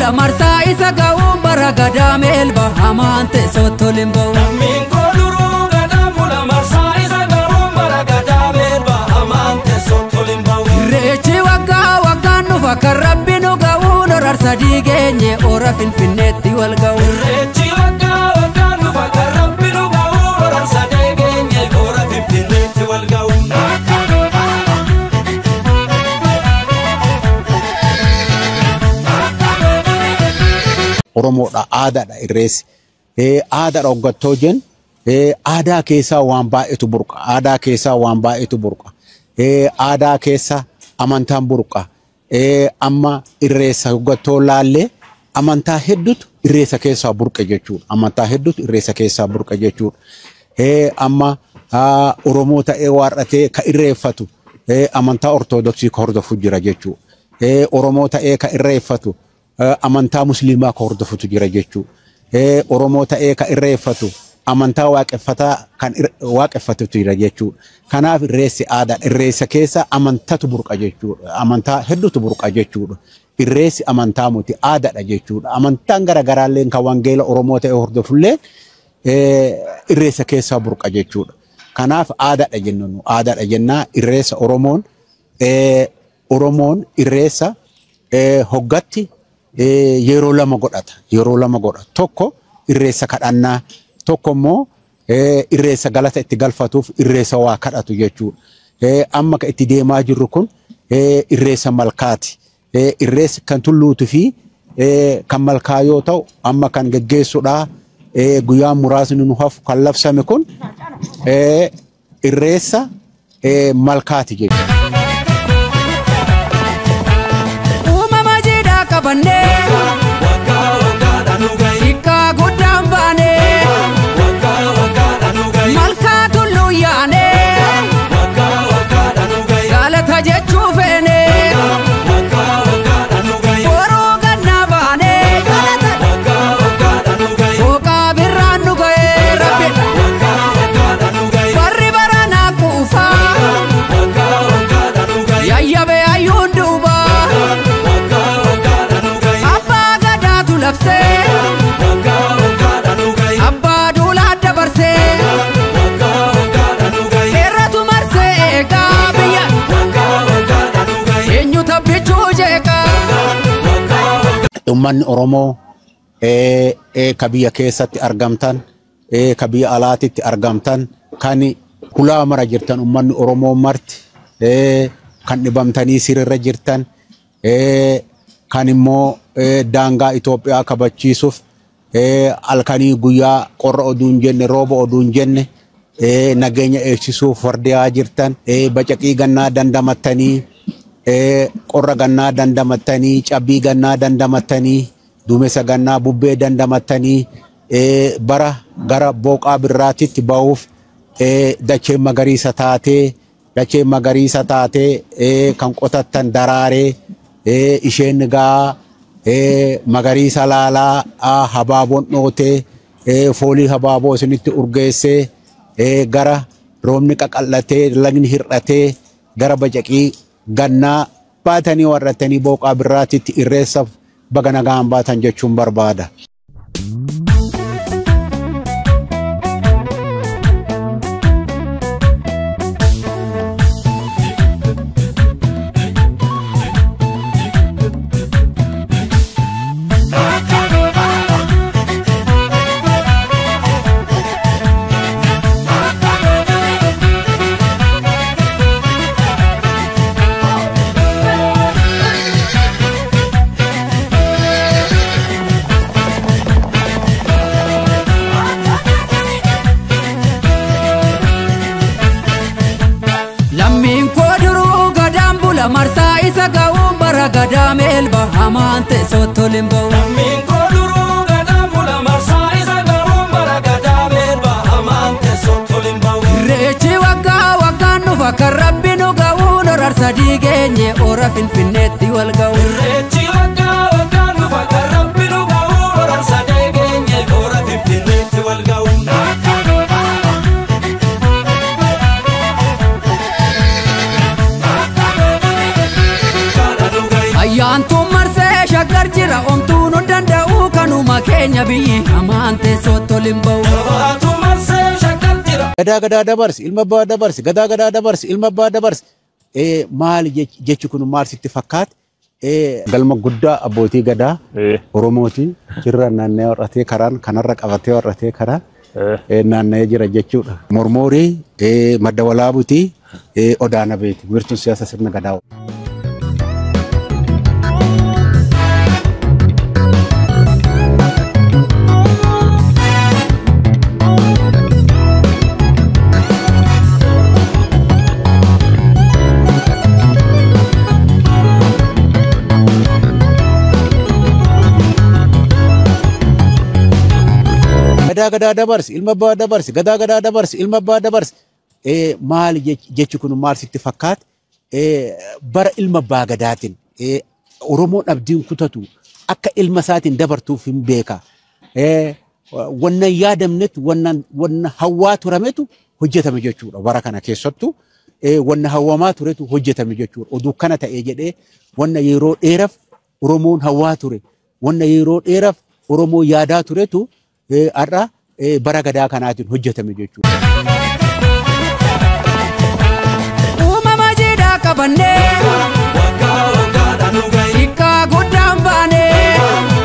bula marsa isa ga'uun bara gadaa meelba amaante sottolin ba'u. Lammiin koo duruu gadaa bula marsa isa ga'uun bara gadaa meelba amaante sottolin ba'u. Irreechi waggaan nufa kan rabbi nu ga'uun orarsa diigeenye ora finfinneetti wal ga'u. Irreechi waggaan nufa kan rabbi nu ga'uun orarsa diigeenye ora finfinneetti wal ga'u. Oromoodha aadaadha irreessi. Aadaadha hoggattoo jennu aadaa keessaa waan baay'eetu burqa. Aadaa keessaa waan baay'eetu burqa. Aadaa keessa amantaan burqa. Amma irreessa hoggattoo laallee amantaa hedduutu irreessa keessaa burqa jechuudha. Amantaa hedduutu irreessa keessaa burqa jechuudha. Amma Oromoo ta'ee waarratee ka irreeffatu amantaa Ortodoksii ka hordofu jira jechuudha. Oromoo ta'ee ka irreeffatu amantaa musliimaa ka hordofutu jira jechuudha. Oromoo ta'ee ka irreeffatu amantaa waaqeffatutu jira jechuudha. Kanaaf irreessi aadaa irreessa keessa amantatu burqa jechuudha. Amantaa hedduutu burqa jechuudha. Irreessi amantaa muti aadaadha jechuudha. Amantaan garaagaraallee kan wangeela Oromoo ta'ee hordofullee irreessa keessaa burqa jechuudha. Kanaaf aadaadha jennu aadaadha jennaa irreessa Oromoon irreessa hoggatti yeroo lama godhata. Yeroo lama godha. Tokko irreessa kadhannaa, tokko immoo irreessa galata itti galfatuuf irreessa waa kadhatu jechuudha. Amma kan itti deemaa jirru kun irreessa malkaati. Irreessi kan tulluutu fi kan malkaa yoo ta'u amma kan geggeessuudha. Guyyaan muraasni nu hafu kan labsame kun irreessa malkaati jechuudha. Sikka guddaan baane malkaa tulluu yaane galata jechuu feene boroo gannaa baane hooqaa birraan nu ga'ee rabbi warri baranaa kuufaa yayyabe ayyuun duubaa Abbaa duulaa dabarsee irratu marsee eegaa biyya eenyu tabbichuu jeeqaa. Uummanni Oromoo ka biyya keessatti argamtan ka biyya alaatitti argamtan kan hulaa mara jirtan uummanni Oromoo marti kan dhibamtanii sirrirra jirtan kan immoo daangaa Itoophiyaa kabachiisuuf halkanii guyyaa qorra oduu hin jenne rooba oduu hin jenne nageenya eegsisuuf wardiyaa jirtan bacaqii gannaa dandamattanii qorra gannaa dandamattanii cabbii gannaa dandamattanii duumessa gannaa bubbee dandamattanii bara gara booqaa birraatitti ba'uuf dacheen magariisa taatee kan qotattan daraaree isheen gaa magariisa laalaa habaaboon dhootee foolii habaaboo isinitti urgeessee gara roobni qaqallatee lagni hir'atee gara bacaqii gannaa baatanii warratanii booqaa birraatitti irreessaaf baga nagaan baatan jechuun barbaada. Marsa isa ga'uun bara gadaa meelba amaante sottolin ba'u. Lammiin koo duruu gadaa bula marsa isa ga'uun bara gadaa meelba amaante sottolin ba'u. Irreechi waggaan nufa kan rabbi nu ga'uun orarsa diigeenye ora finfinneetti wal ga'u. Irreechi waggaan nufa kan rabbi nu ga'uun orarsa diigeenye ora finfinneetti wal ga'u. Ayyaantuun marsee shaggar jira omtuun keenya biyyi hamaan teessootti ol hin ba'u. Gabaatu marsee shakkantira. Gadaa dabarsi ilma abbaa dabarsi gadaa dabarsi ilma abbaa dabarsi. Maal jechi kun maal sitti fakkaate? Galma guddaa abbootii gadaa Oromooti jirra naannee warratee karaan kanarra qabatee warratee karaan naannee jira jechuudha. Mormoorii madda walaabuutii Odaana beeti wiirtuun siyaasa sirna gadaa. Gadaa dabarsi ilma abbaa dabarsi gadaa dabarsi ilma abbaa dabarsi. Maal jechi kun maal sitti fakkaate? Bara ilma abbaa gadaatiin Oromoon abdiin kutatu akka ilma isaatiin dabartuuf hin beeka. Wannan yaadamnetu wannan hawwaa turametu hojjetame jechuudha. Bara kana keessattuu wannan hawwamaa turetu hojjetame jechuudha. Oduu kana ta'ee jedhee wannan yeroo dheeraaf Oromoon hawwaa ture. Wannan yeroo dheeraaf Oromoo yaadaa turetu har'a bara gadaa kanaatiin hojjetame jechuudha. Uumama jiidhaa qabannee Waggaa waggaadhaan nu gahe. hiikaa guddaan baanee